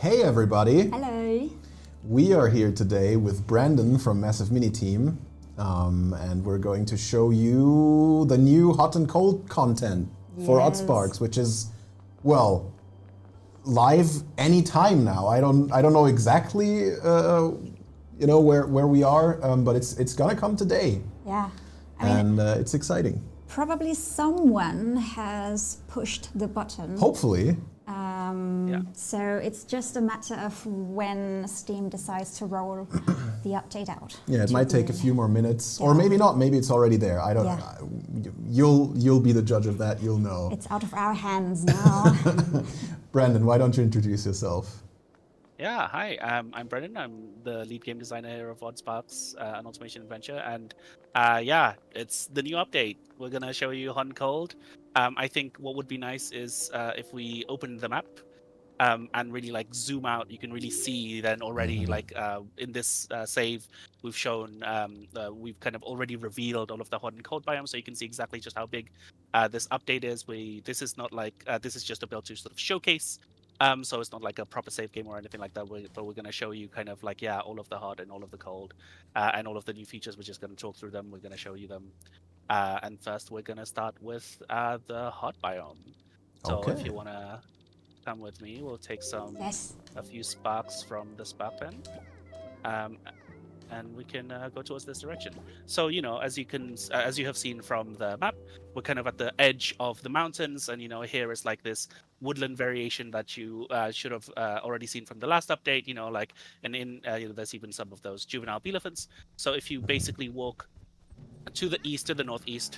Hey everybody! Hello. We are here today with Brandon from Massive Mini Team, and we're going to show you the new hot and cold content for Yes. Oddsparks, which is, well, live anytime now. I don't know exactly, where we are, but it's gonna come today, Yeah. I mean, and it's exciting. probably someone has pushed the button. Hopefully. So it's just a matter of when Steam decides to roll the update out. Yeah, it might take a few more minutes, or Yeah. maybe not. Maybe it's already there. I don't. Yeah. You'll be the judge of that. You'll know. It's out of our hands now. Brandon, why don't you introduce yourself? Yeah, hi. I'm Brendan. I'm the lead game designer here of Oddsparks, an automation adventure, and yeah, it's the new update. We're gonna show you hot and cold. I think what would be nice is if we open the map and really like zoom out, you can really see then already like in this save we've shown we've kind of already revealed all of the hot and cold biomes, so you can see exactly just how big this update is. This is not like this is just a build to sort of showcase. So it's not like a proper save game or anything like that. But we're going to show you kind of like, yeah, all of the hot and all of the cold and all of the new features. We're just going to talk through them. We're going to show you them. And first, we're going to start with the hot biome. So if you want to come with me, we'll take a few sparks from the spark pen. And we can go towards this direction. So, you know, as you have seen from the map, we're kind of at the edge of the mountains, and you know, here is like this woodland variation that you should have already seen from the last update. You know, like, and there's even some of those juvenile elephants. So if you basically walk to the northeast,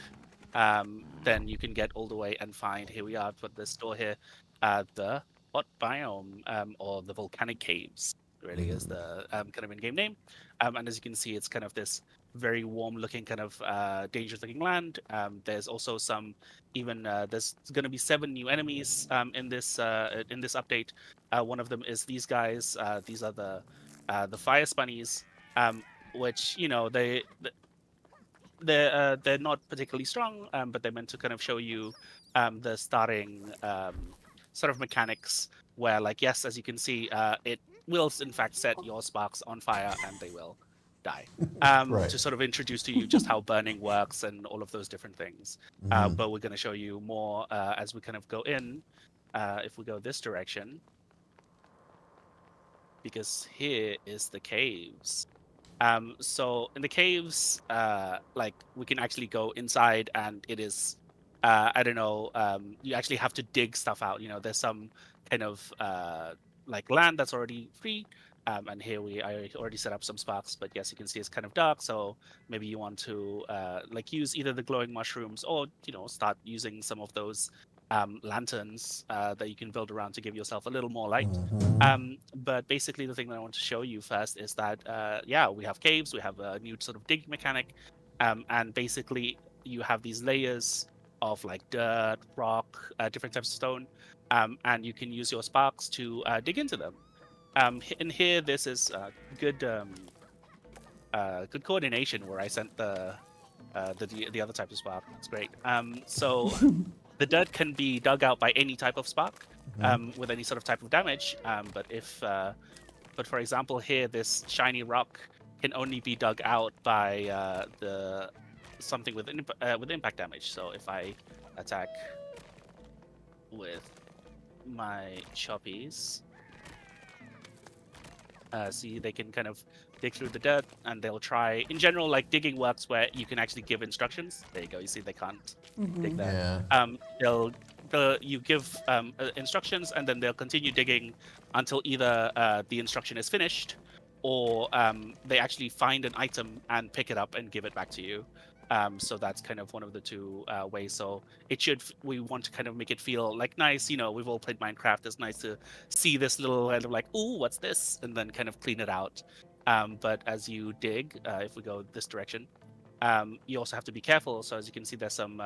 then you can get all the way and find. Here we are, I've got this door here, the hot biome, or the volcanic caves. Really is the kind of in-game name, and as you can see, it's kind of this very warm-looking kind of dangerous-looking land. There's also some there's going to be 7 new enemies in this update. One of them is these guys. These are the fire spunnies, which you know they're not particularly strong, but they're meant to kind of show you the starting sort of mechanics where, like, yes, as you can see, it will in fact set your sparks on fire and they will die. Right. To sort of introduce to you just how burning works and all of those different things. But we're going to show you more as we kind of go in. If we go this direction, because here is the caves. So in the caves, like, we can actually go inside, and it is I don't know, you actually have to dig stuff out. You know, there's some kind of like land that's already free, and here I already set up some sparks, but yes, you can see it's kind of dark, so maybe you want to like use either the glowing mushrooms, or you know, start using some of those lanterns that you can build around to give yourself a little more light. But basically the thing that I want to show you first is that yeah, we have caves, we have a new sort of dig mechanic, and basically you have these layers of like dirt, rock, different types of stone, and you can use your sparks to dig into them. In here, this is good coordination where I sent the other type of spark. That's great. So the dirt can be dug out by any type of spark with any sort of type of damage. But for example, here this shiny rock can only be dug out by something with impact damage. So if I attack with my choppies, see, they can kind of dig through the dirt, and they'll try. In general, like, digging works where you can actually give instructions. There you go. You see, they can't dig there. Yeah. You give instructions, and then they'll continue digging until either the instruction is finished, or they actually find an item and pick it up and give it back to you. So that's kind of one of the two ways. So we want to kind of make it feel like nice. You know, we've all played Minecraft. It's nice to see this little kind of like, ooh, what's this? And then kind of clean it out. But as you dig, if we go this direction, you also have to be careful. So as you can see, there's some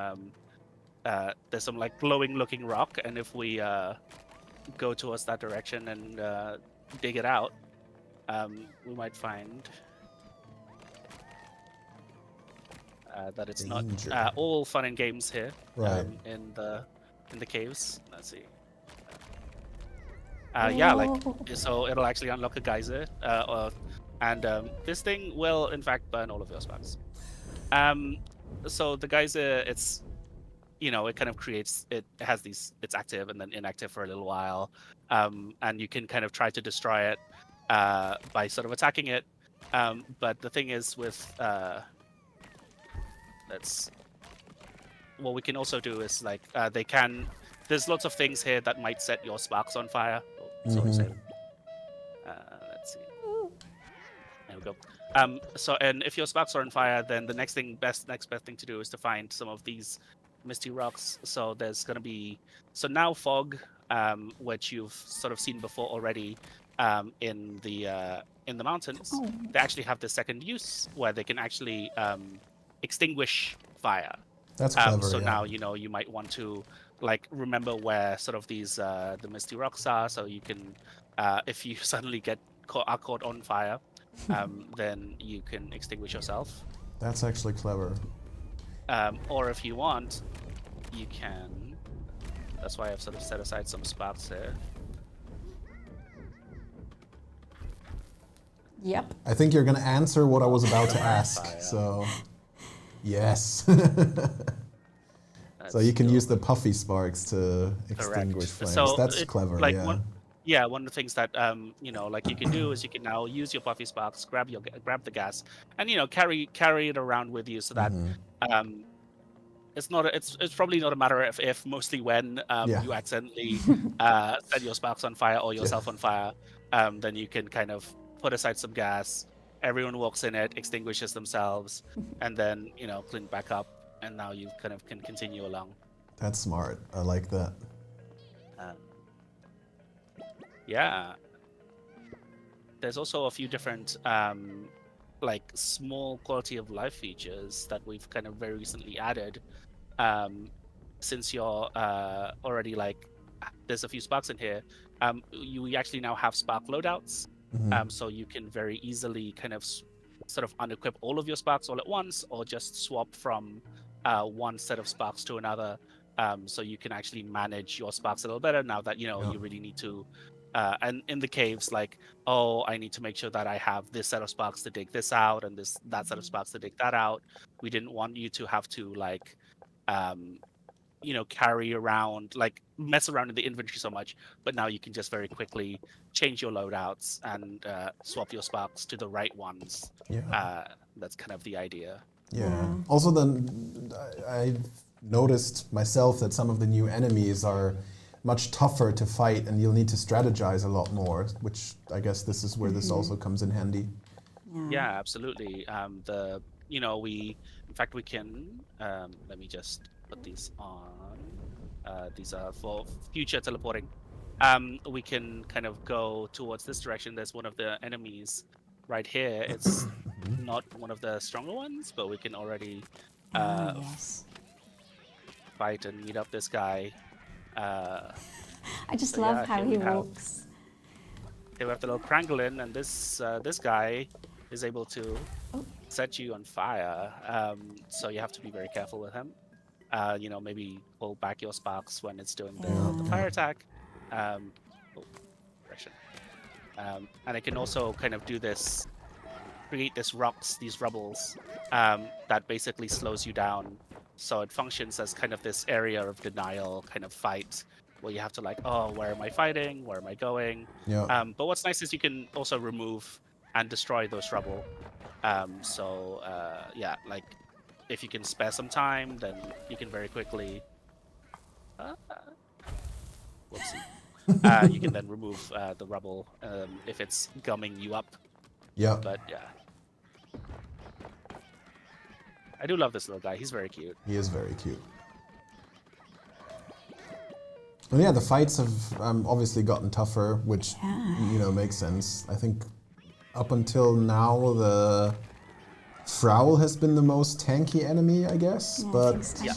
like glowing looking rock. And if we go towards that direction and dig it out, we might find that it's not all fun and games here. Right. In the caves. Let's see. Yeah, like Oh. so it'll actually unlock a geyser, and this thing will in fact burn all of your sparks. So the geyser, it's it kind of creates it has these it's active and then inactive for a little while, and you can kind of try to destroy it by sort of attacking it. But the thing is with that's what we can also do is like there's lots of things here that might set your sparks on fire. Oh, sorry, Salem. Let's see. There we go. And if your sparks are on fire, then the next best thing to do is to find some of these misty rocks. So there's gonna be now fog, which you've sort of seen before already, in the mountains. Oh. They actually have the second use where they can actually extinguish fire. That's clever. So yeah. now you might want to like remember where sort of these the misty rocks are, so you can if you suddenly are caught on fire, then you can extinguish yourself. That's actually clever. Or if you want, you can. That's why I've sort of set aside some sparks here. Yep. I think you're gonna answer what I was about to ask. Fire. So, yes. So That's you can still- use the puffy sparks to extinguish flames. So That's it- clever. like yeah. one of the things that like you can do is you can now use your puffy sparks, grab the gas, and carry it around with you so that Mhm. it's probably not a matter of if, mostly when Yeah. you accidentally set your sparks on fire or yourself on fire, then you can kind of put aside some gas. Everyone walks in it, extinguishes themselves, and then clean back up, and now you kind of can continue along. That's smart. I like that. Yeah. There's also a few different like small quality of life features that we've kind of very recently added. Since you're already like there's a few sparks in here, we actually now have spark loadouts. Mhm. So you can very easily kind of sort of unequip all of your sparks all at once, or just swap from one set of sparks to another. So you can actually manage your sparks a little better now that you really need to. And in the caves, like, oh, I need to make sure that I have this set of sparks to dig this out, and that set of sparks to dig that out. We didn't want you to have to like, carry around, like, mess around in the inventory so much. But now you can just very quickly change your loadouts and swap your sparks to the right ones. Yeah. That's kind of the idea. Yeah. Also, then I've noticed myself that some of the new enemies are much tougher to fight, and you'll need to strategize a lot more. Which I guess this is where this also comes in handy. Yeah, absolutely. We can. Let me just put these on. These are for future teleporting. We can kind of go towards this direction. There's one of the enemies right here. It's not one of the stronger ones, but we can already Yes. fight and meet up this guy. I just So, love yeah, how here he we have- walks. Here we have the little Krangolin, and this guy is able to set you on fire. So you have to be very careful with him. Maybe pull back your sparks when it's doing the fire attack. Correction. And it can also kind of do this, create these rubbles that basically slows you down. So it functions as kind of this area of denial kind of fight, where you have to like, oh, where am I fighting? Where am I going? Yeah. But what's nice is you can also remove and destroy those rubble. Like if you can spare some time, then you can very quickly. Whoopsie. You can then remove the rubble if it's gumming you up. Yeah. But yeah. I do love this little guy. He's very cute. He is very cute. And yeah, the fights have obviously gotten tougher, which makes sense. I think up until now the Frowl has been the most tanky enemy, I guess, Yeah, I but think so. Yeah.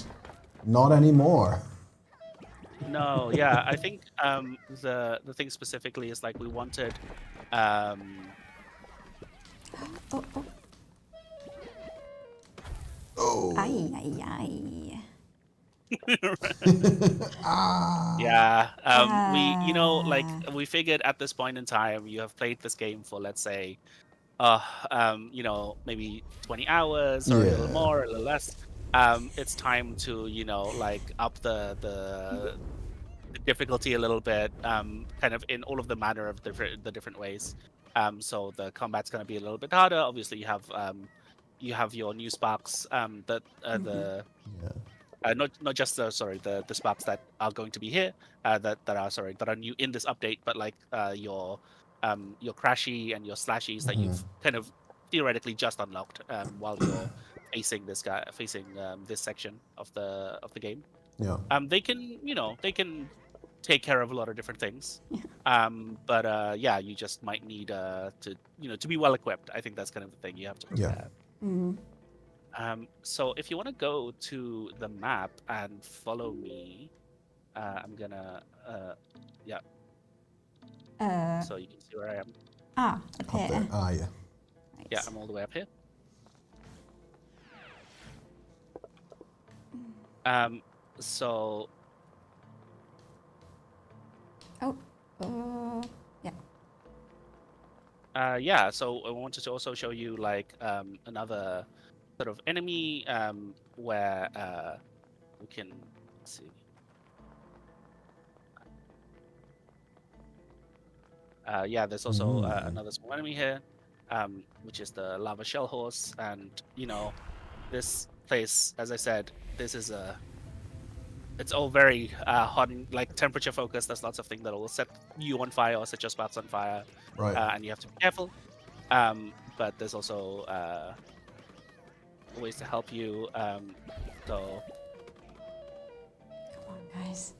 not anymore. No, yeah, I think the thing specifically is like we wanted. Oh, Oh. ay, ay, ay. Yeah. Like Ah. we figured at this point in time, you have played this game for, let's say, maybe 20 hours or a little Yeah. more, a little less. It's time to, like up the difficulty a little bit, kind of in all of the manner of the different ways. So the combat's going to be a little bit harder. Obviously, you have your new sparks, that the Yeah. not just the sparks that are going to be here, that are new in this update, but like your crashy and your slashies that you've kind of theoretically just unlocked, while you're facing this section of the game. Yeah. They can take care of a lot of different things. But yeah, you just might need to be well equipped. I think that's kind of the thing you have to Yeah. prepare. So if you want to go to the map and follow me, I'm gonna yeah. So you can see where I am. Up Up here. there. Ah, yeah. Right. Yeah, I'm all the way up here. So Oh. Yeah. yeah, so I wanted to also show you like another sort of enemy, where we can see. Yeah, there's also another small enemy here, which is the lava shell horse, and this place, as I said, this is it's all very hot and like temperature focused. There's lots of things that will set you on fire or set your spots on fire, Right. and you have to be careful. But there's also ways to help you. So Come on, guys.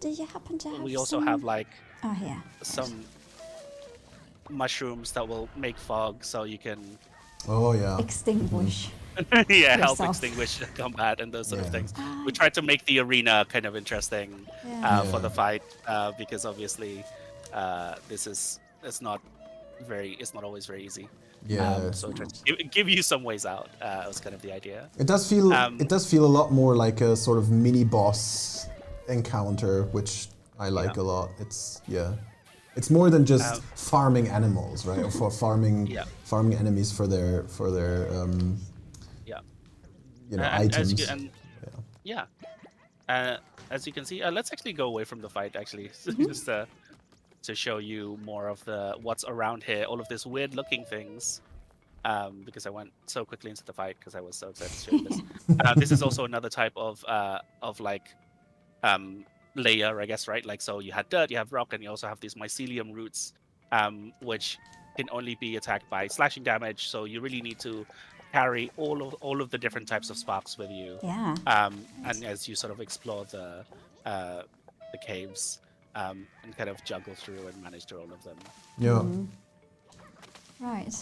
Do you happen to have we also some... have like Oh, here. some mushrooms that will make fog, so you can Oh, yeah. Extinguish. help Yourself. extinguish combat and those sort of Yeah. things. We tried to make the arena kind of interesting Yeah. for the Yeah. fight, because obviously it's not always very easy. Yeah. So we tried to give you some ways out. Was kind of the idea. It does feel a lot more like a sort of mini boss encounter, which I like a lot. It's more than just farming animals, right? Or for farming enemies for their items. As you can see, let's actually go away from the fight actually, just to show you more of what's around here, all of these weird looking things. Because I went so quickly into the fight because I was so excited to show you this. This is also another type of like layer, I guess, right? Like, so you had dirt, you have rock, and you also have these mycelium roots, which can only be attacked by slashing damage. So you really need to carry all of the different types of sparks with you. Yeah. And as you sort of explore the caves, and kind of juggle through and manage through all of them. Yeah. Right.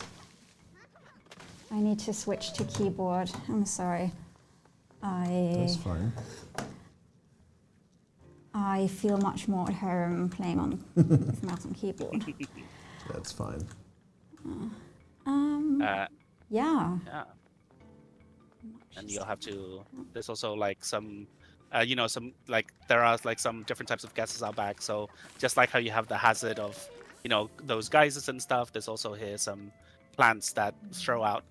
I need to switch to keyboard. I'm sorry. That's fine. I feel much more at home playing on with mouse and keyboard. That's fine. Yeah. Yeah. And you'll have to. There's also like some, some like there are like some different types of gases out back. So just like how you have the hazard of, those geysers and stuff. There's also here some plants that throw out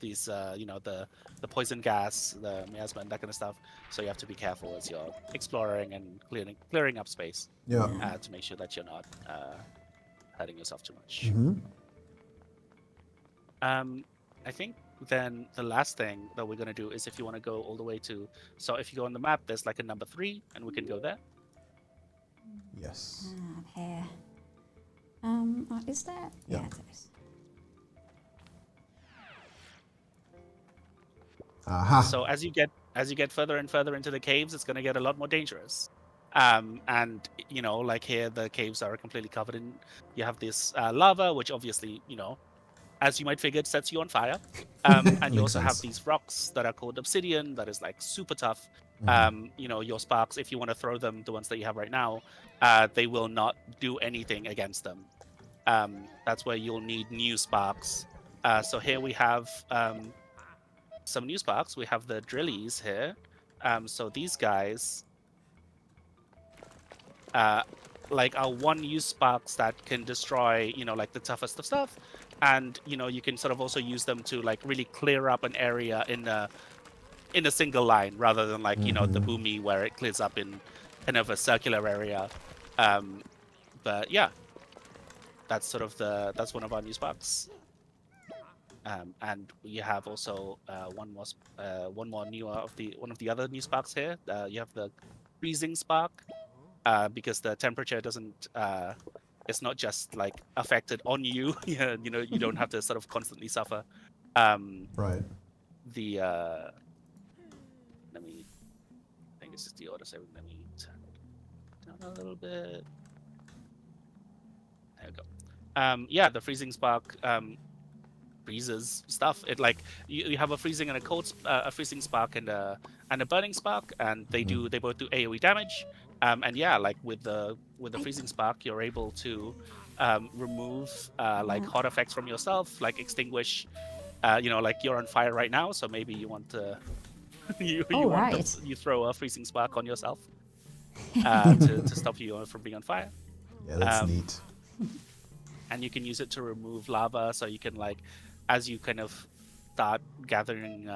these, the poison gas, the miasma, and that kind of stuff. So you have to be careful as you're exploring and clearing up space. Yeah. To make sure that you're not hurting yourself too much. Mm-hmm. I think then the last thing that we're going to do is if you want to go all the way to... So if you go on the map, there's like a number 3, and we can go there. Yes. Up here. Is there? Yeah. Yeah, there is. Aha. So as you get further and further into the caves, it's going to get a lot more dangerous. And like here, the caves are completely covered in... You have this lava, which obviously, as you might figure, it sets you on fire. And you also have these rocks that are called obsidian, that is like super tough. Your sparks, if you want to throw them, the ones that you have right now, they will not do anything against them. That's where you'll need new sparks. So here we have some new sparks. We have the drillies here. So these guys like are one-use sparks that can destroy, like the toughest of stuff, and you can sort of also use them to like really clear up an area in a single line rather than like the boomy where it clears up in kind of a circular area. But yeah, that's sort of that's one of our new sparks. And we have also one more newer of one of the other new sparks here. You have the freezing spark, because the temperature doesn't it's not just like affected on you. You don't have to sort of constantly suffer. Right. The let me, I think this is the auto saving. Let me turn it down a little bit. There we go. Yeah, the freezing spark freezes stuff. It like you have a freezing and a cold, a freezing spark and a burning spark, and they both do AOE damage. And yeah, like with the freezing spark, you're able to remove like hot effects from yourself, like extinguish. Like you're on fire right now, so maybe you want to you throw a freezing spark on yourself to stop you from being on fire. Yeah, that's neat. And you can use it to remove lava, so you can like, as you kind of start gathering,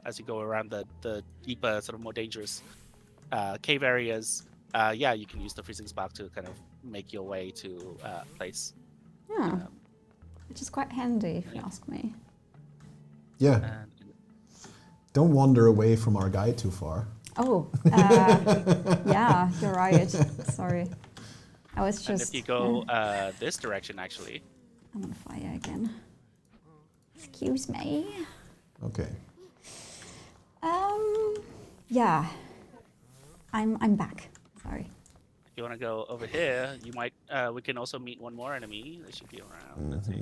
as you go around the deeper, sort of more dangerous cave areas, yeah, you can use the freezing spark to kind of make your way to place. Yeah, which is quite handy if you ask me. Yeah. Don't wander away from our guide too far. Oh, yeah, you're right. Sorry. I was just... And if you go this direction, actually. I'm on fire again. Excuse me. Okay. Yeah. I'm back. Sorry. If you want to go over here, you might... we can also meet one more enemy. They should be around. Let's see.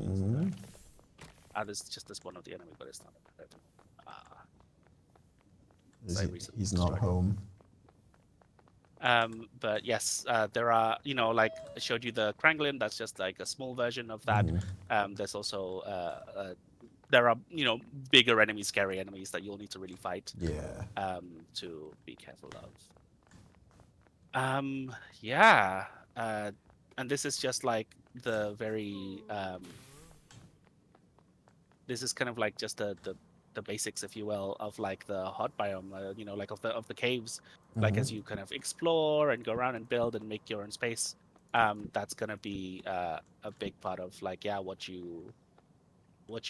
There's just this one of the enemy, but it's not bad. He's not home. But yes, there are, like I showed you the Kranglin, that's just like a small version of that. There's also, there are, bigger enemies, scary enemies that you'll need to really fight. Yeah. To be careful of. Yeah. And this is just like the very, this is kind of like just the basics, if you will, of like the hot biome, like of the caves. Like as you kind of explore and go around and build and make your own space, that's gonna be a big part of like, yeah, what you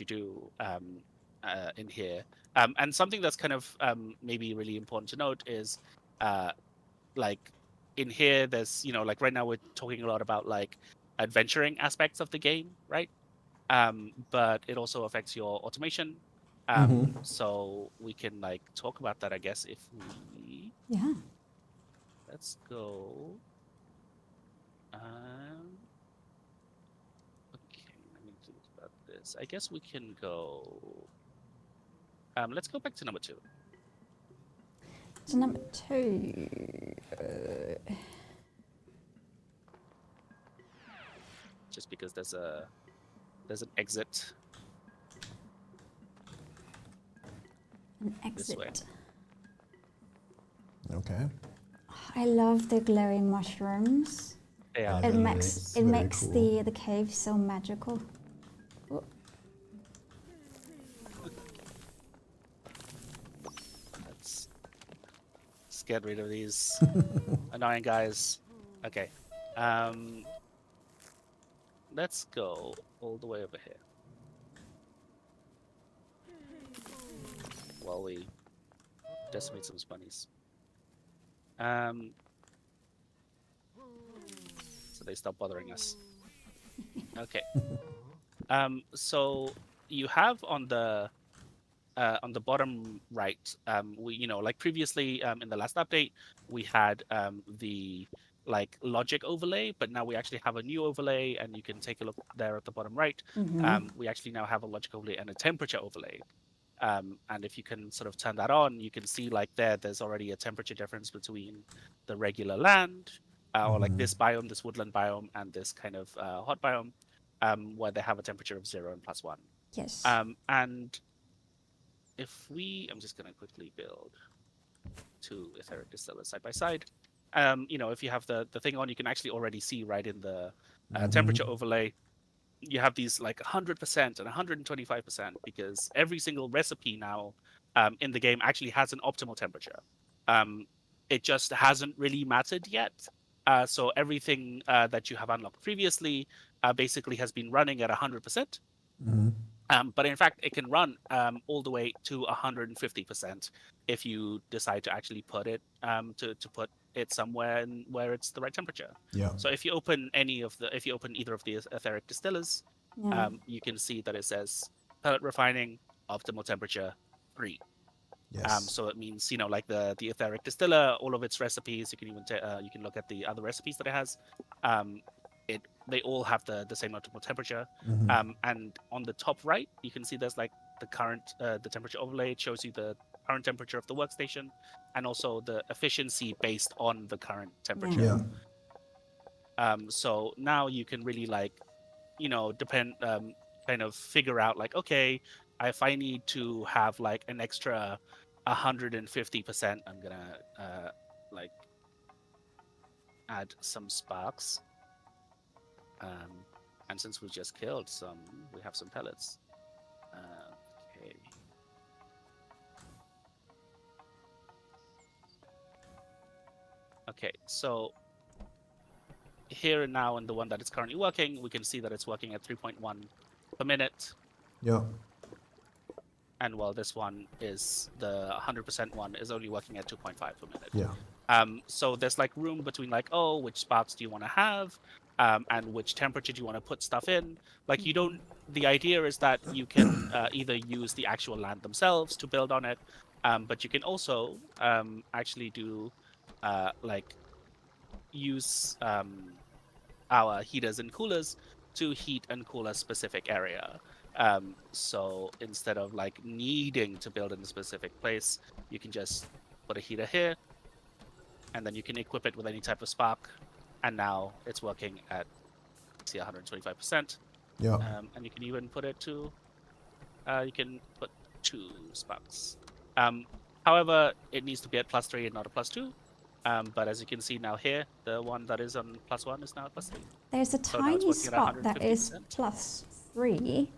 do in here. And something that's kind of maybe really important to note is like in here there's, like right now we're talking a lot about like adventuring aspects of the game, right? But it also affects your automation. So we can like talk about that, I guess, if we... Yeah. Let's go. Okay, let me think about this. I guess we can go... let's go back to number 2. To number 2. Just because there's an exit. An This way. exit. Okay. I love the glowing mushrooms. Yeah, It makes cool. the cave so magical. Oh. let's get rid of these annoying guys. Okay. Let's go all the way over here. While we decimate some bunnies. So they stop bothering us. Okay. So you have on the bottom right, we like previously in the last update we had the like logic overlay, but now we actually have a new overlay, and you can take a look there at the bottom right. We actually now have a logic overlay and a temperature overlay. And if you can sort of turn that on, you can see like there's already a temperature difference between the regular land, or like this biome, this woodland biome, and this kind of hot biome, where they have a temperature of 0 and +1. Yes. And if we, I'm just gonna quickly build 2 etheric distillers side by side. If you have the thing on, you can actually already see right in the temperature overlay. You have these like 100% and 125% because every single recipe now in the game actually has an optimal temperature. Um, it just hasn't really mattered yet. So everything that you have unlocked previously basically has been running at 100%. But in fact, it can run all the way to 150% if you decide to actually put it to put it somewhere where it's the right temperature. Yeah. So if you open either of these etheric distillers, Yeah. you can see that it says pellet refining, optimal temperature 3. Yes. So it means like the etheric distiller, all of its recipes. You can even you can look at the other recipes that it has. They all have the same optimal temperature. And on the top right, you can see there's like the current the temperature overlay. It shows you the current temperature of the workstation, and also the efficiency based on the current temperature. Yeah. So now you can really kind of figure out like, okay, if I need to have like an extra 150%, I'm gonna like add some sparks. And since we just killed some, we have some pellets. Okay. Okay, so here and now in the one that is currently working, we can see that it's working at 3.1 per minute. Yeah. And while this one is the 100% one is only working at 2.5 per minute. Yeah. So there's like room between like, oh, which sparks do you want to have? And which temperature do you want to put stuff in? Like the idea is that you can either use the actual land themselves to build on it, but you can also actually do use our heaters and coolers to heat and cool a specific area. So instead of like needing to build in a specific place, you can just put a heater here, and then you can equip it with any type of spark, and now it's working at 125%. Yeah. And you can even put it to you can put 2 sparks. However, it needs to be at +3 and not a +2. But as you can see now here, the one that is on +1 is now at +3. There's a So now it's tiny working at spot that is 150%. +3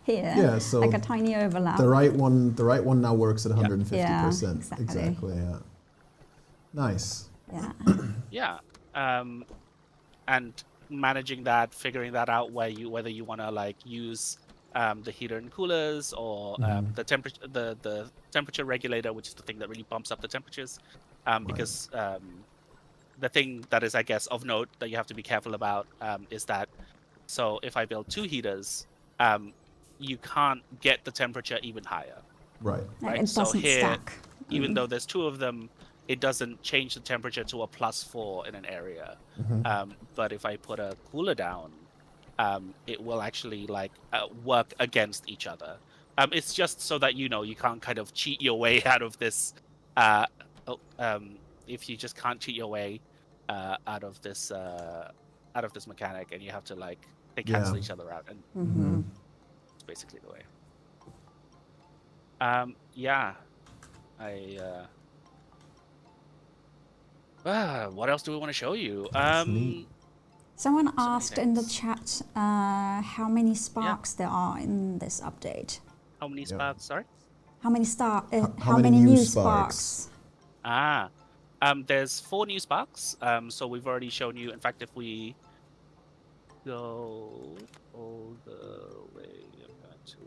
here. Yeah, so like a tiny overlap. The right one now works at 150%. Yeah, exactly. Exactly, yeah. Nice. Yeah. Yeah. And managing that, figuring that out whether you want to like use the heater and coolers or the temperature regulator, which is the thing that really bumps up the temperatures. Because the thing that is, I guess, of note that you have to be careful about is that, so if I build 2 heaters, you can't get the temperature even higher. Right. It doesn't stack. Even though there's 2 of them, it doesn't change the temperature to a +4 in an area. But if I put a cooler down, it will actually like work against each other. It's just so that you can't kind of cheat your way out of this. If you just can't cheat your way out of this mechanic, and you have to like they cancel each other out, and it's basically the way. Yeah, what else do we want to show you? Someone asked in the chat how many sparks there are in this update. How many sparks? Sorry. How many new sparks? There's 4 new sparks. So we've already shown you. In fact, if we go all the way to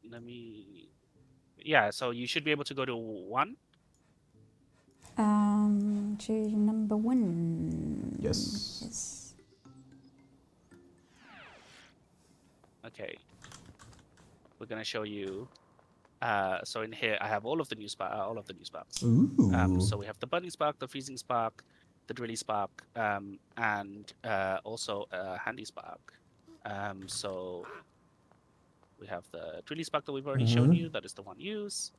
let me. Yeah, so you should be able to go to 1. To number 1. Yes. Okay. We're gonna show you. So in here, I have all of the new sparks. Ooh. So we have the bunny spark, the freezing spark, the drilly spark, and also a handy spark. So we have the drilly spark that we've already shown you. That is the one use.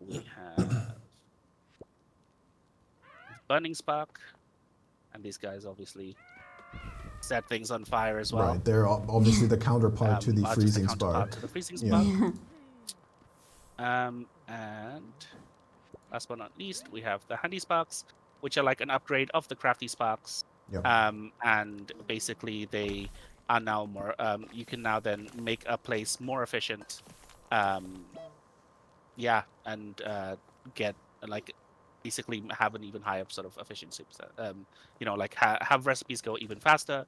We have burning spark, and these guys obviously set things on fire as well. Right, they're obviously the counterpart to the Just freezing counterpart spark. to the freezing Yeah. spark. And last but not least, we have the handy sparks, which are like an upgrade of the crafty sparks. Yep. And basically they are now more. You can now then make a place more efficient. Yeah, and get like basically have an even higher sort of efficiency. You know, like have recipes go even faster.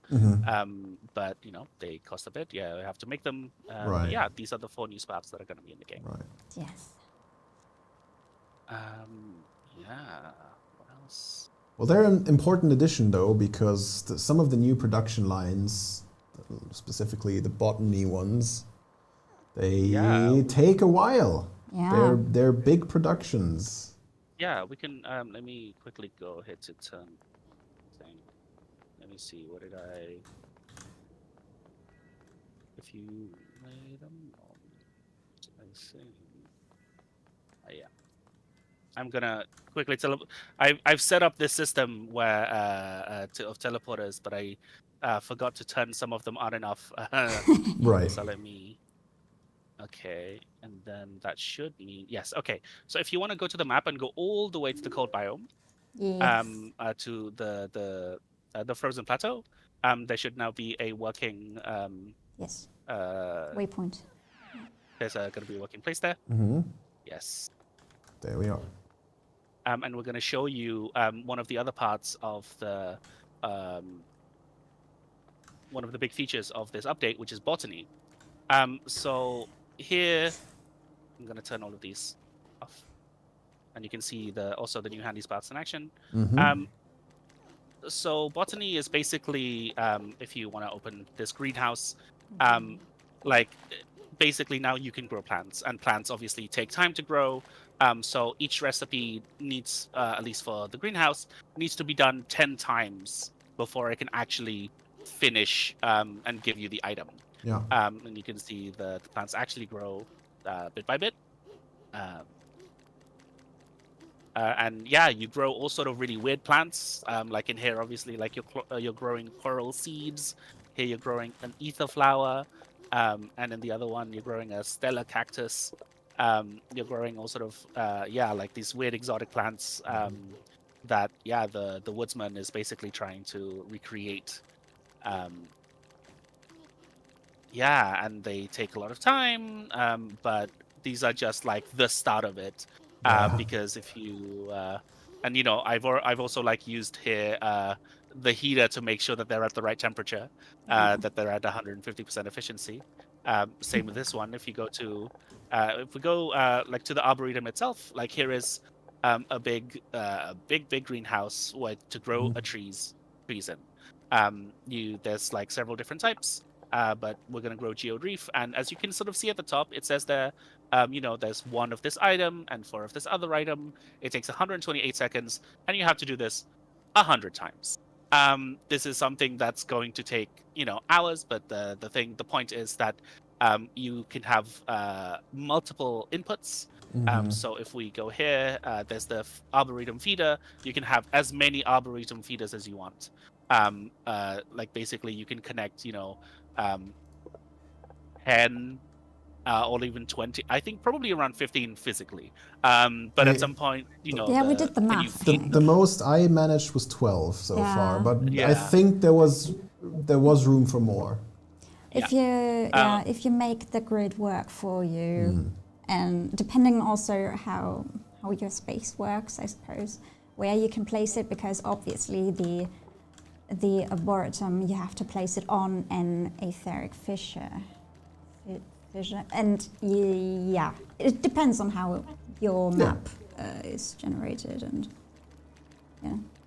But you know they cost a bit. Yeah, we have to make them. Right. Yeah, these are the 4 new sparks that are going to be in the game. Right. Yes. Yeah. What else? Well, they're an important addition, though, because some of the new production lines, specifically the Botany ones, they take a while. Yeah. They're big productions. Yeah, we can. Let me quickly go ahead to turn thing. Let me see. What did I? If you wait a moment, I see. Yeah. I'm gonna quickly I've set up this system where of teleporters, but I forgot to turn some of them on and off. Right. So let me. Okay, and then that should mean yes. Okay, so if you want to go to the map and go all the way to the cold biome, Yes. to the frozen plateau, there should now be a working Yes. Waypoint. there's going to be a working place there. Mm-hmm. Yes. There we are. And we're going to show you one of the other parts of the one of the big features of this update, which is Botany. So here, I'm going to turn all of these off, and you can see also the new handy sparks in action. So Botany is basically, if you want to open this greenhouse, like basically now you can grow plants, and plants obviously take time to grow. So each recipe needs, at least for the greenhouse, needs to be done 10 times before it can actually finish and give you the item. Yeah. And you can see the plants actually grow bit by bit. And yeah, you grow all sort of really weird plants. Like in here, obviously, like you're growing coral seeds. Here you're growing an ether flower. And in the other one, you're growing a stellar cactus. You're growing all sort of, like these weird exotic plants that, the woodsman is basically trying to recreate. And they take a lot of time, but these are just like the start of it. Because if you, and you know, I've also like used here the heater to make sure that they're at the right temperature, that they're at 150% efficiency. Same with this one. If you go to, if we go like to the arboretum itself, like here is a big greenhouse where to grow trees in. There's like several different types. But we're going to grow geode reef, and as you can sort of see at the top, it says there, there's 1 of this item and 4 of this other item. It takes 128 seconds, and you have to do this 100 times. This is something that's going to take, hours, but the point is that you can have multiple inputs. So if we go here, there's the arboretum feeder. You can have as many arboretum feeders as you want. Like basically you can connect, 10 or even 20. I think probably around 15 physically. But at some point, we did the math. The most I managed was 12 so far, but Yeah. I think there was room for more. If you make the grid work for you, and depending also how your space works, I suppose, where you can place it, because obviously the arboretum, you have to place it on an etheric fissure. And it depends on how your map is generated, and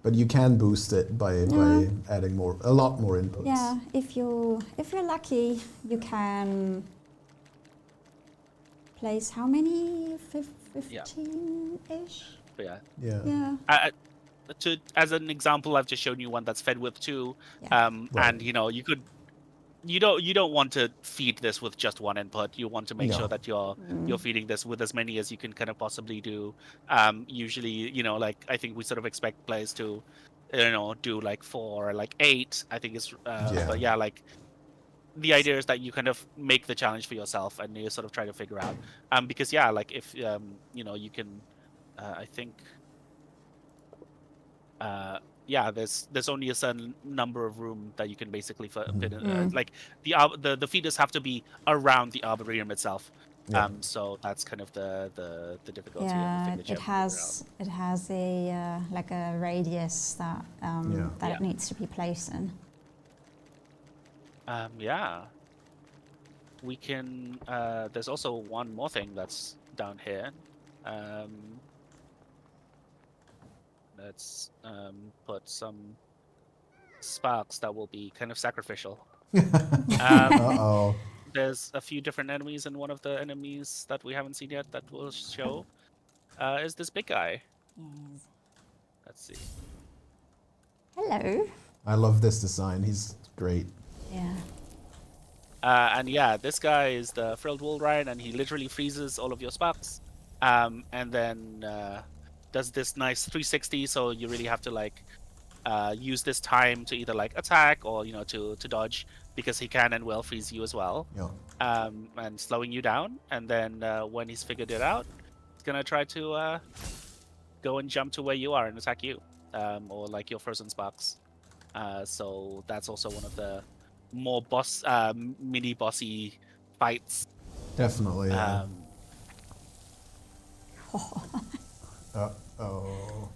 But you can boost it by adding a lot more inputs. Yeah, if you're lucky, you can place how many? 15-ish? Yeah. As an example, I've just shown you one that's fed with 2, and you don't want to feed this with just 1 input. You want to make sure that you're feeding this with as many as you can kind of possibly do. Usually, like I think we sort of expect players to do like 4 or like 8. I think it's Yeah. but yeah, like the idea is that you kind of make the challenge for yourself and you sort of try to figure out because yeah, like if you can I think yeah, there's only a certain number of room that you can basically fit in. Like the feeders have to be around the arboretum itself. Yeah. So that's kind of the difficulty and the Yeah, thing that you it have to figure out. has a like a radius that Yeah. it needs to be placed in. Yeah. We can there's also one more thing that's down here. Let's put some sparks that will be kind of sacrificial. Uh-oh. There's a few different enemies, and one of the enemies that we haven't seen yet that will show is this big guy. Yes. Let's see. Hello. I love this design. He's great. Yeah. And yeah, this guy is the frilled wool Ryan, and he literally freezes all of your sparks, and then does this nice 360. So you really have to like use this time to either like attack or to dodge, because he can and will freeze you as well. Yeah. And slowing you down. And then when he's figured it out, he's gonna try to go and jump to where you are and attack you, or like your frozen sparks. So that's also one of the more mini bossy fights. Definitely. Yeah. Oh.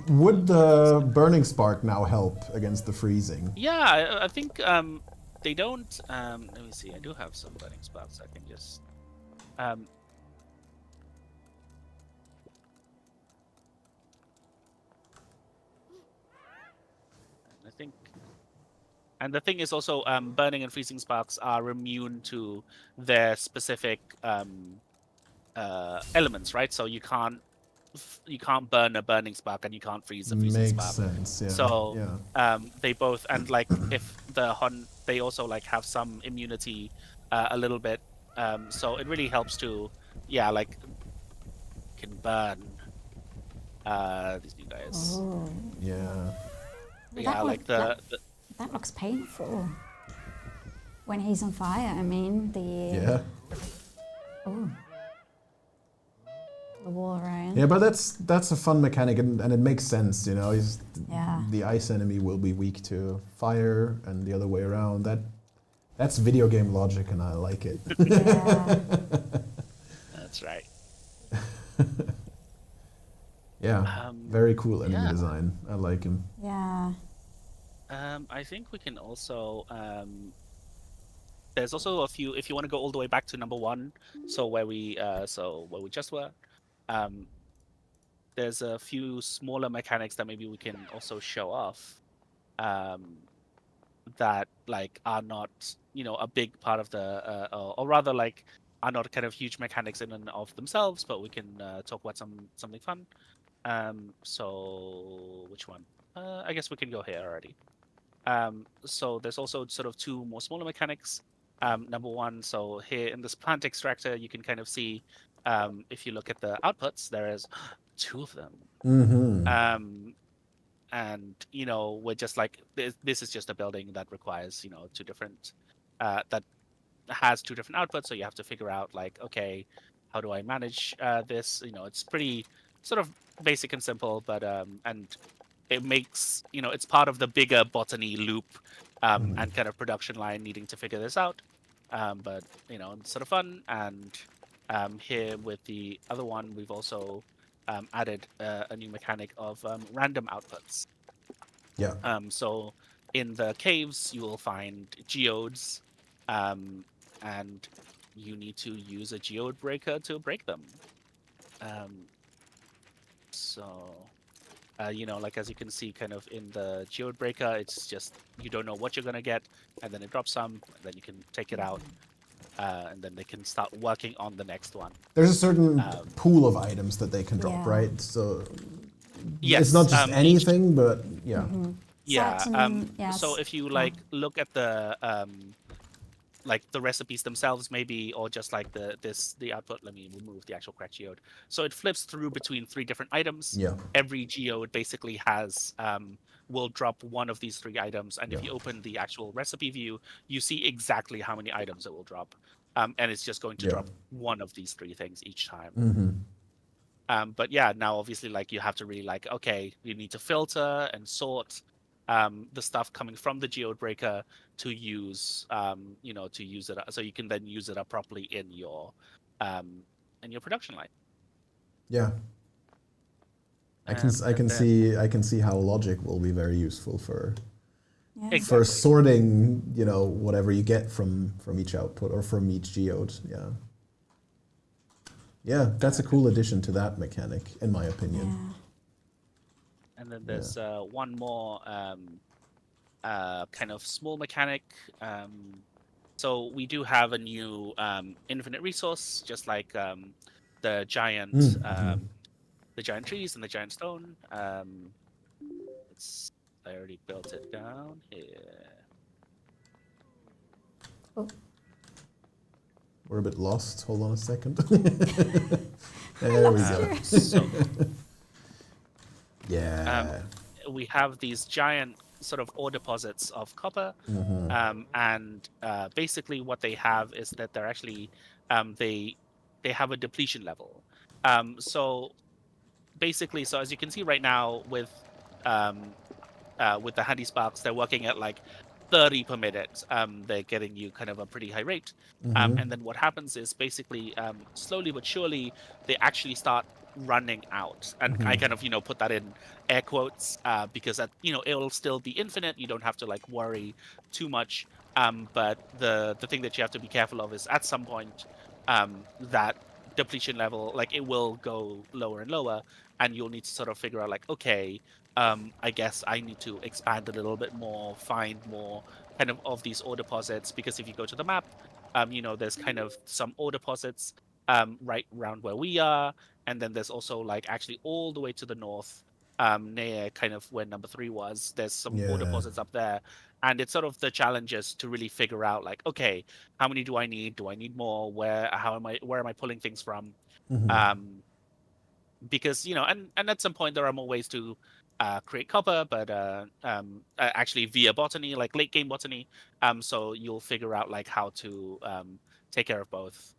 Would the burning spark now help against the freezing? Yeah, I think they don't. Let me see. I do have some burning sparks. I can just. I think. And the thing is also, burning and freezing sparks are immune to their specific elements, right? So you can't burn a burning spark and you can't freeze a freezing spark. Makes sense. Yeah. So yeah. they both, and like if the they also like have some immunity a little bit. So it really helps to like can burn these new guys. Oh. Yeah. Yeah, like that looks painful. When he's on fire, I mean Yeah. Oh. The wall Ryan. Yeah, but that's a fun mechanic, and it makes sense, Yeah. The ice enemy will be weak to fire, and the other way around. That's video game logic, and I like it. Yeah. That's right. Yeah, very cool enemy design. I like him. Yeah. I think we can also. There's also a few. If you want to go all the way back to number 1, so where we just were. There's a few smaller mechanics that maybe we can also show off. That like are not a big part of the or rather like are not kind of huge mechanics in and of themselves, but we can talk about something fun. So which one? I guess we can go here already. So there's also sort of 2 more smaller mechanics. Number 1, so here in this plant extractor, you can kind of see if you look at the outputs, there is 2 of them. Mm-hmm. And we're just like this is just a building that requires 2 different that has 2 different outputs, so you have to figure out like, okay, how do I manage this? It's pretty sort of basic and simple, but and it makes it's part of the bigger botany loop and kind of production line needing to figure this out. But it's sort of fun. And here with the other one, we've also added a new mechanic of random outputs. Yeah. So in the caves, you will find geodes, and you need to use a geode breaker to break them. Like as you can see, kind of in the geode breaker, it's just you don't know what you're gonna get, and then it drops some, and then you can take it out, and then they can start working on the next one. There's a certain pool of items that they can drop, right? So it's not just anything, but yeah. Yeah. So if you like look at the like the recipes themselves maybe, or just like the output. Let me remove the actual correct geode. So it flips through between 3 different items. Yeah. Every geode basically has will drop one of these 3 items, and if Yeah. you open the actual recipe view, you see exactly how many items it will drop, and it's just going to Yeah. drop one of these 3 things each time. Mm-hmm. But yeah, now obviously like you have to really like, okay, you need to filter and sort the stuff coming from the geode breaker to use you know, to use it so you can then use it up properly in your production line. Yeah. I can see how logic will be very useful for Exactly. sorting, you know, whatever you get from each output or from each geode. Yeah. Yeah, that's a cool addition to that mechanic, in my opinion. Yeah. And then there's one more kind of small mechanic. So we do have a new infinite resource, just like the giant trees and the giant stone. I already built it down here. Oh. We're a bit lost. Hold on a second. There we go. So, yeah. We have these giant sort of ore deposits of copper, and basically what they have is that they're actually they have a depletion level. So basically, so as you can see right now with the handy sparks, they're working at like 30 per minute. They're getting you kind of a pretty high rate. And then what happens is basically slowly but surely they actually start running out. And I kind of, you know, put that in air quotes because that, you know, it'll still be infinite. You don't have to like worry too much. But the thing that you have to be careful of is at some point that depletion level, like it will go lower and lower, and you'll need to sort of figure out like, okay, I guess I need to expand a little bit more, find more kind of these ore deposits, because if you go to the map, you know, there's kind of some ore deposits right around where we are, and then there's also like actually all the way to the north, near kind of where number 3 was. There's some ore deposits up there, and it's sort of the challenges to really figure out like, okay, how many do I need? Do I need more? Where am I pulling things from? Because, you know, and at some point there are more ways to create copper, but actually via botany, like late game botany. So you'll figure out like how to take care of both.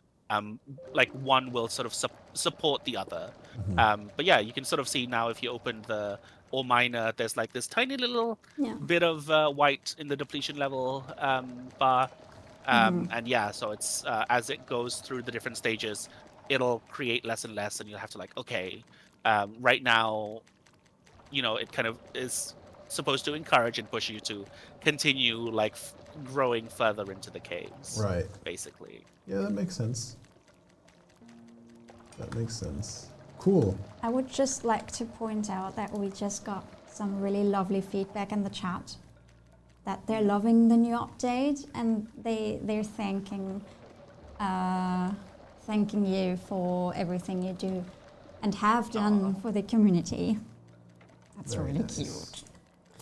Like one will sort of support the other. But yeah, you can sort of see now if you open the ore miner, there's like this tiny little bit of white in the depletion level bar. And yeah, so it's as it goes through the different stages, it'll create less and less, and you'll have to like, okay, right now, you know, it kind of is supposed to encourage and push you to continue like growing further into the caves. Right. Basically. Yeah, that makes sense. That makes sense. Cool. I would just like to point out that we just got some really lovely feedback in the chat that they're loving the new update, and they're thanking you for everything you do and have done for the community. That's Very really nice. cute.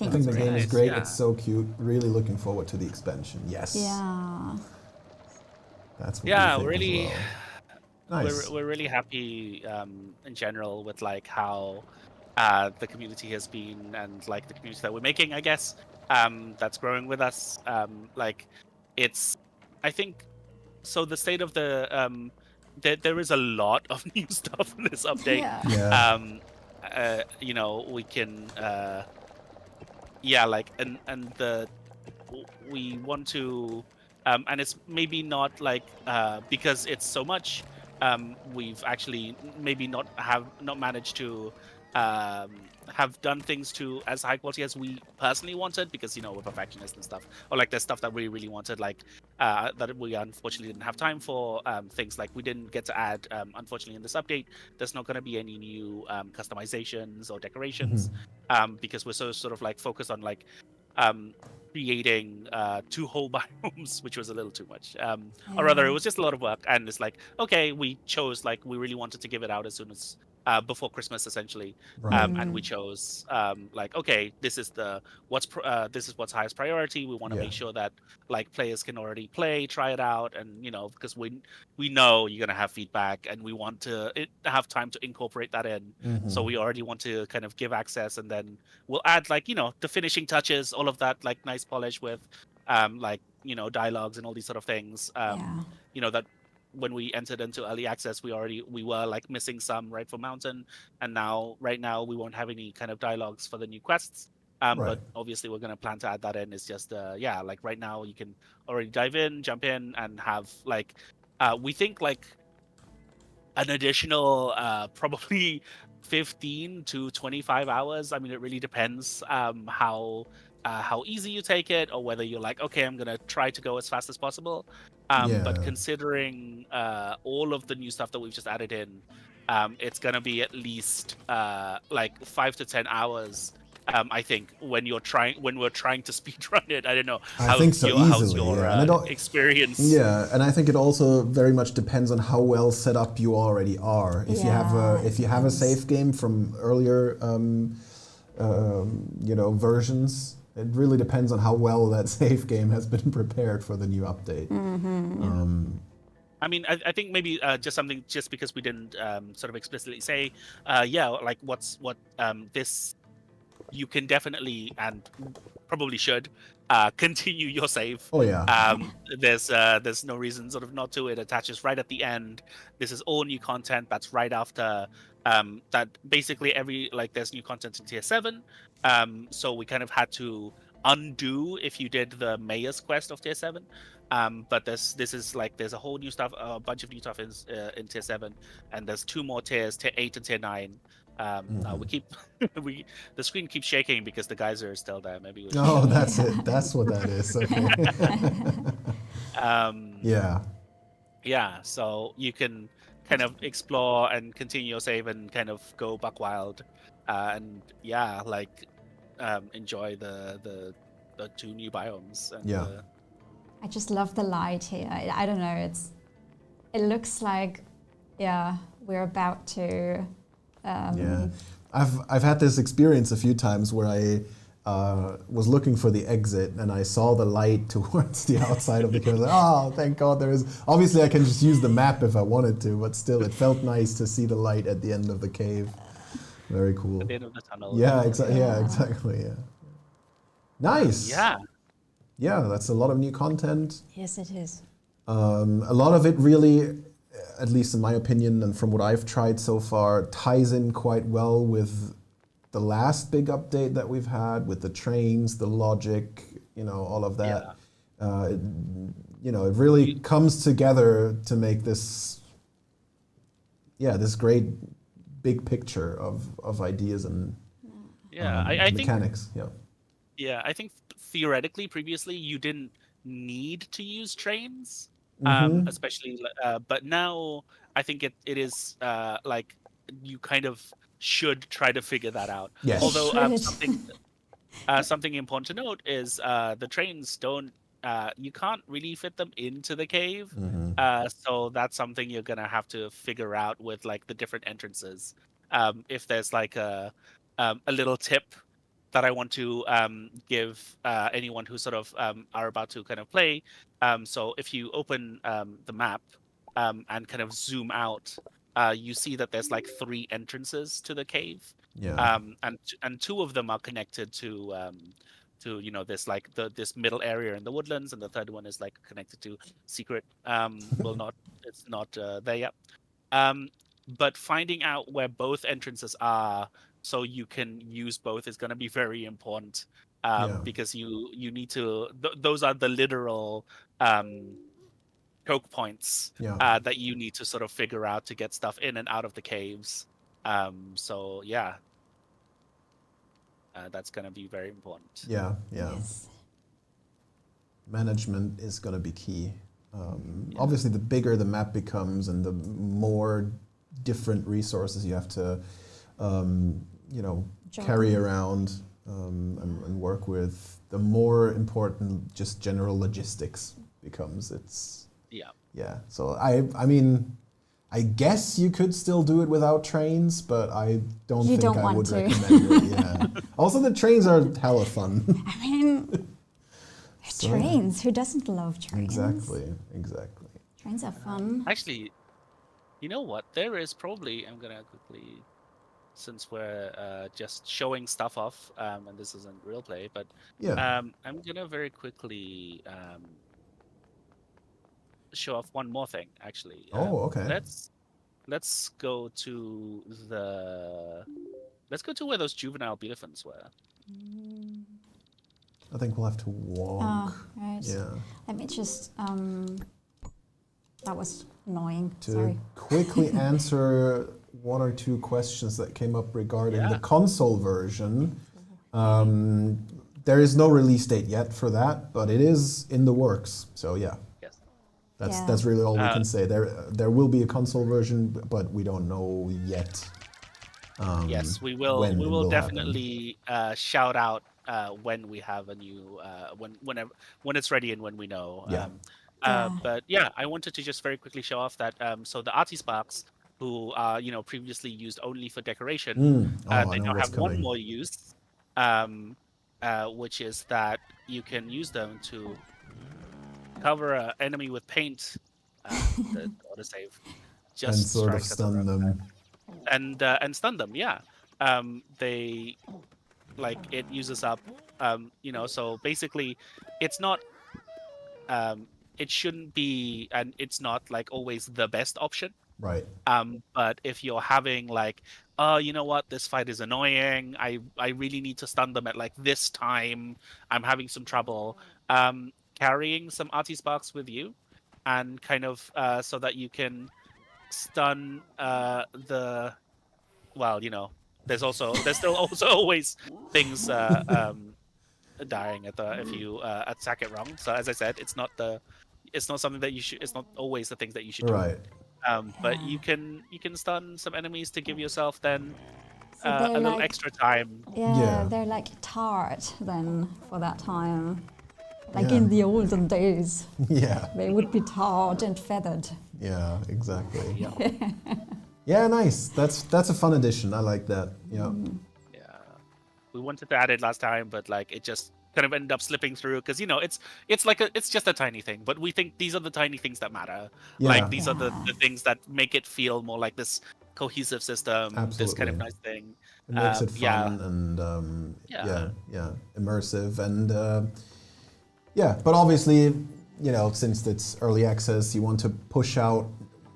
I think the game is great. Yeah. It's so cute. Really looking forward to the expansion. Yes. Yeah. That's what Yeah, we think really. as well. Nice. We're really happy in general with like how the community has been, and like the community that we're making, I guess, that's growing with us. Like it's, I think, so the state of the there is a lot of new stuff in this update. Yeah. You know, we can yeah, like and we want to and it's maybe not like because it's so much, we've actually maybe not managed to have done things to as high quality as we personally wanted, because, you know, we're perfectionists and stuff, or like there's stuff that we really wanted, like that we unfortunately didn't have time for. Things like we didn't get to add, unfortunately, in this update there's not going to be any new customizations or decorations, because we're so sort of like focused on like creating 2 whole biomes, which was a little too much, or rather it was just a lot of work, and it's like, okay, we chose, like, we really wanted to give it out as soon as before Christmas, essentially. Right. And we chose like, okay, this is what's highest priority. We want to Yeah. make sure that like players can already play, try it out, and because we know you're gonna have feedback, and we want to have time to incorporate that in. So we already want to kind of give access, and then we'll add like the finishing touches, all of that, like nice polish with like dialogues and all these sort of things. That when we entered into early access, we were like missing some right for Mountain, and right now we won't have any kind of dialogues for the new quests. Right. But obviously we're going to plan to add that in. It's just like right now you can already jump in and have like we think like an additional probably 15 to 25 hours. I mean, it really depends how easy you take it, or whether you're like, okay, I'm gonna try to go as fast as possible. But considering all of the new stuff that we've just added in, it's gonna be at least like 5 to 10 hours. I think when we're trying to speedrun it. I don't know. I think so, easily. How's your experience? Yeah, and I think it also very much depends on how well set up you already are. If you have a save game from earlier, versions, it really depends on how well that save game has been prepared for the new update. I mean, I think maybe just because we didn't sort of explicitly say, like this. You can definitely and probably should continue your save. Oh yeah. There's no reason sort of not to. It attaches right at the end. This is all new content. That's right after that. Basically there's new content in tier 7. So we kind of had to undo if you did the mayor's quest of tier 7. But there's a whole new stuff, a bunch of new stuff in tier 7, and there's 2 more tiers, tier 8 and tier 9. The screen keeps shaking because the geyser is still there. Maybe. That's it. That's what that is. Okay. Yeah. So you can kind of explore and continue your save and kind of go buck wild, and enjoy the 2 new biomes. And, I just love the light here. I don't know. It looks like we're about to. I've had this experience a few times where I was looking for the exit and I saw the light towards the outside of the cave. Like, oh, thank God there is. Obviously, I can just use the map if I wanted to, but still, it felt nice to see the light at the end of the cave. Very cool. At the end of the tunnel. Yeah, exactly. Yeah. Nice. Yeah, that's a lot of new content. Yes, it is. A lot of it really, at least in my opinion and from what I've tried so far, ties in quite well with the last big update that we've had, with the trains, the logic, all of that. It really comes together to make this great big picture of ideas and I mechanics. I think theoretically, previously, you didn't need to use trains. Especially, but now I think it is like you kind of should try to figure that out. Yes. Although something important to note is the trains don't. You can't really fit them into the cave, so that's something you're gonna have to figure out with like the different entrances. If there's like a little tip that I want to give anyone who sort of are about to kind of play. So if you open the map and kind of zoom out, you see that there's like 3 entrances to the cave. And 2 of them are connected to this like this middle area in the woodlands, and the third one is like connected to secret. It's not there yet. But finding out where both entrances are, so you can use both, is going to be very important, because you need to. Those are the literal choke points that you need to sort of figure out to get stuff in and out of the caves. That's going to be very important. Yes. Management is going to be key. Obviously, the bigger the map becomes and the more different resources you have to carry around and work with, the more important just general logistics becomes. So I mean, I guess you could still do it without trains, but I don't You think don't I want would to. recommend it. Yeah. Also, the trains are hella fun. I mean, trains. Who doesn't love trains? Exactly. Trains are fun. Actually, you know what? There is probably, I'm gonna quickly, since we're just showing stuff off, and this isn't real play, but Yeah. I'm gonna very quickly show off one more thing. Actually, Okay. let's go to where those juvenile elephants were. I think we'll have to walk. Right. Yeah. Let me just. That was annoying. To Sorry. quickly answer one or two questions that came up regarding the Yeah. console version. There is no release date yet for that, but it is in the works. So yeah. Yes. That's really all we can say. There will be a console version, but we don't know yet. Yes, we will. when We it will will definitely shout out when we have a new when it's ready and when we know. Yeah. But yeah, I wanted to just very quickly show off that so the Oddsparks, who previously used only for decoration, I they know now what's have one coming. more use, which is that you can use them to cover an enemy with paint. The autosave just And sort of strikes at the stun wrong them. time. And stun them. Yeah, they it uses up. So basically, it's not. It shouldn't be, and it's not always the best option. Right. But if you're having oh, you know what, this fight is annoying. I really need to stun them at this time. I'm having some trouble. Carrying some Artisparks with you, and kind of so that you can stun the. Well, there's still also always things dying if you attack it wrong. So as I said, it's not something that you should. It's not always the things that you should do. Right. But you can stun some enemies to give yourself then So a they're little extra time. Yeah, Yeah. they're like tarred then for that time. Yeah. In the olden days, Yeah. they would be tarred and feathered. Yeah. Exactly. Yeah. Yeah. Nice. That's a fun addition. I like that. Yeah. Yeah. We wanted to add it last time, but it just kind of ended up slipping through because it's just a tiny thing, but we think these are the tiny things that matter. Yeah. These are the things that make it feel more like this cohesive system. This kind of Absolutely. nice thing. It makes it yeah. fun and Yeah. immersive and but obviously, since it's early access, you want to push out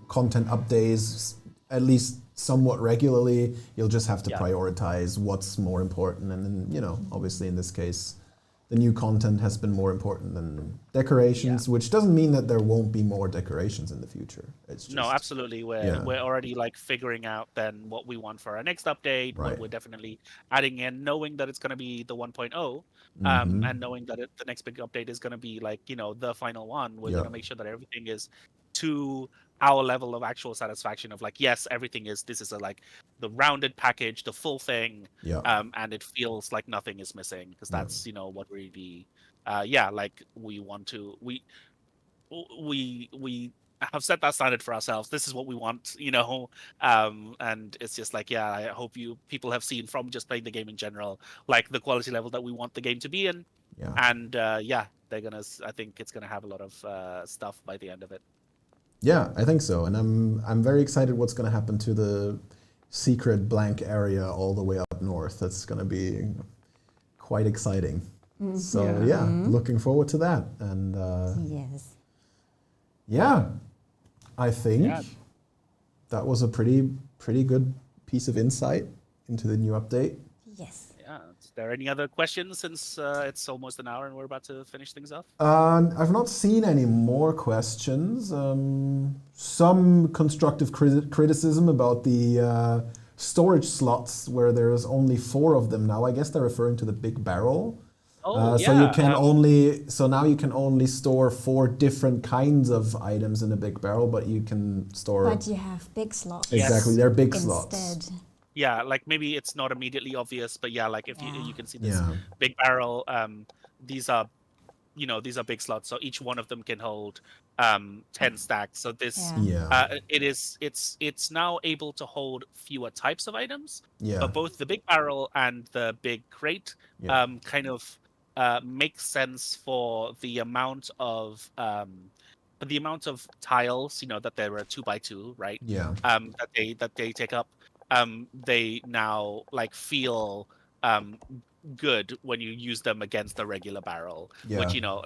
content updates at least somewhat regularly. You'll just have to Yeah. prioritize what's more important, and then obviously in this case, the new content has been more important than decorations, which doesn't mean that there won't be more decorations in the future. It's just, No, absolutely. We're already figuring out then what we want for our next update. Right. What we're definitely adding in, knowing that it's going to be the 1.0, and knowing that the next big update is going to be the final one. We're going to make sure that everything is to our level of actual satisfaction of yes, everything is. This is the rounded package, the full thing, and it feels like nothing is missing because that's what really, we want to we have set that standard for ourselves. This is what we want, and it's just I hope people have seen from just playing the game in general, the quality level that we want the game to be in. Yeah. And I think it's gonna have a lot of stuff by the end of it. Yeah, I think so, and I'm very excited what's going to happen to the secret blank area all the way up north. That's going to be quite exciting. So looking forward to that. And Yes. yeah, I think that was a pretty good piece of insight into the new update. Yes. Yeah. Is there any other questions since it's almost an hour and we're about to finish things off? I've not seen any more questions. Some constructive criticism about the storage slots where there's only 4 of them now. I guess they're referring to the big barrel. Oh, So you can now you can only store 4 different kinds of items in a big barrel, but you can store. But you have big slots. Exactly, Yes. they're big Instead. slots. Yeah, maybe it's not immediately obvious, but if you can see this Yeah. big barrel, these are these are big slots, so each one of them can hold 10 stacks. So this Yeah. it's now able to hold fewer types of items, Yeah. but both the big barrel and the big crate Yeah. kind of makes sense for the amount of tiles, that there are 2x2, right? Yeah. That they take up. They now like feel good when you use them against the regular barrel, which Yeah.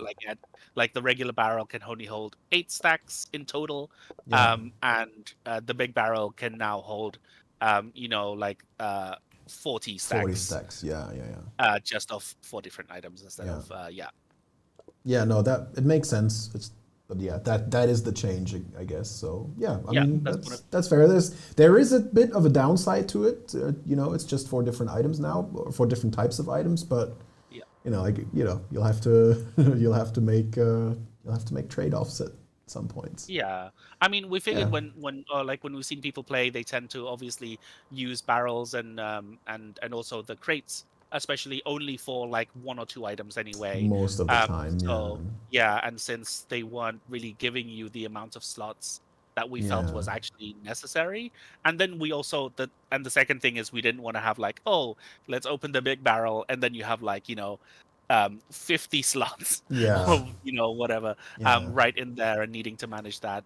like the regular barrel can only hold 8 stacks in total, Yeah. and the big barrel can now hold 40 40 stacks, stacks. Yeah. Yeah. just of 4 different items instead Yeah. of Yeah. No, that it makes sense. But yeah, that is the change, I guess. So yeah, I mean that's fair. There is a bit of a downside to it. It's just 4 different items now, or 4 different types of items. But Yeah. you'll have to you'll have to make trade-offs at some points. Yeah, I mean, we figured Yeah. when we've seen people play, they tend to obviously use barrels and also the crates, especially only for like 1 or 2 items anyway. Most of the time, So yeah, and since they weren't really giving you the amount of slots that we felt yeah, was actually necessary, and then the second thing is we didn't want to have like, oh, let's open the big barrel, and then you have like 50 slots yeah, or whatever yeah. right in there, and needing to manage that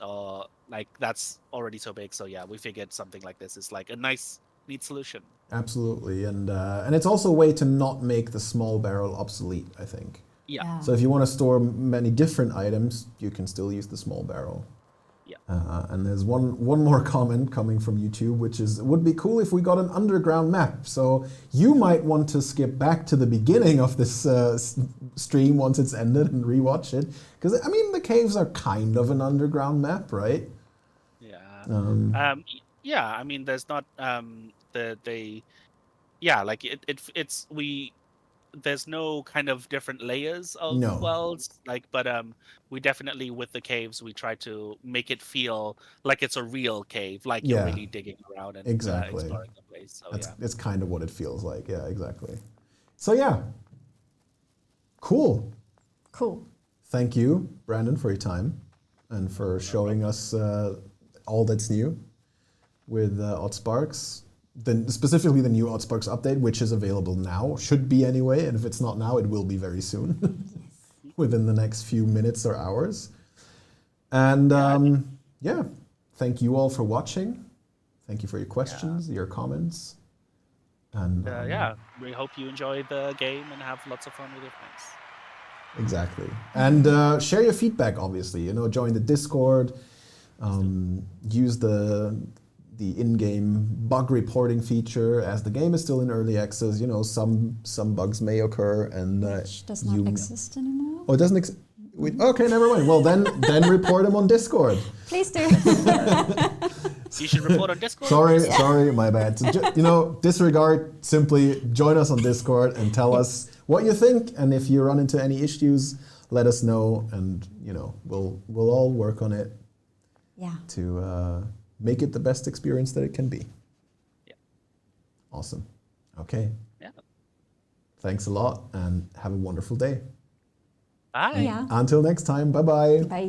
or like that's already so big. So yeah, we figured something like this is like a nice neat solution. Absolutely, and it's also a way to not make the small barrel obsolete, I think. Yeah. So if you want to store many different items, you can still use the small barrel. Yeah. And there's one more comment coming from YouTube, which is, it would be cool if we got an underground map. So you might want to skip back to the beginning of this stream once it's ended and rewatch it. Because, I mean, the caves are kind of an underground map, right? Yeah. Yeah, I mean, there's not like there's no kind of different layers of No. worlds, but we definitely, with the caves, we try to make it feel like it's a real cave, like you're really digging around and Exactly. exploring the place. So It's kind of what it feels like. Yeah, exactly. So yeah, cool. Thank you, Brandon, for your time and for showing us all that's new with Oddsparks. Specifically the new Oddsparks update, which is available now, should be anyway, and if it's not now, it will be very soon, within the next few minutes or hours. And thank you all for watching. Thank you for your questions, your comments. And we hope you enjoy the game and have lots of fun with your friends. Exactly. And share your feedback, obviously. Join the Discord, use the in-game bug reporting feature, as the game is still in early access. Some bugs may occur, and which does not exist anymore. Oh, it doesn't exist. Okay, never mind. Well, then report them on Discord. Please do. You should report on Discord. Sorry, my bad. So, disregard. Simply join us on Discord and tell us what you think, and if you run into any issues, let us know, and we'll all work on it. Yeah. To make it the best experience that it can be. Yeah. Awesome. Okay. Yeah. Thanks a lot, and have a wonderful day. Bye. Yeah. Until next time. Bye-bye. Bye.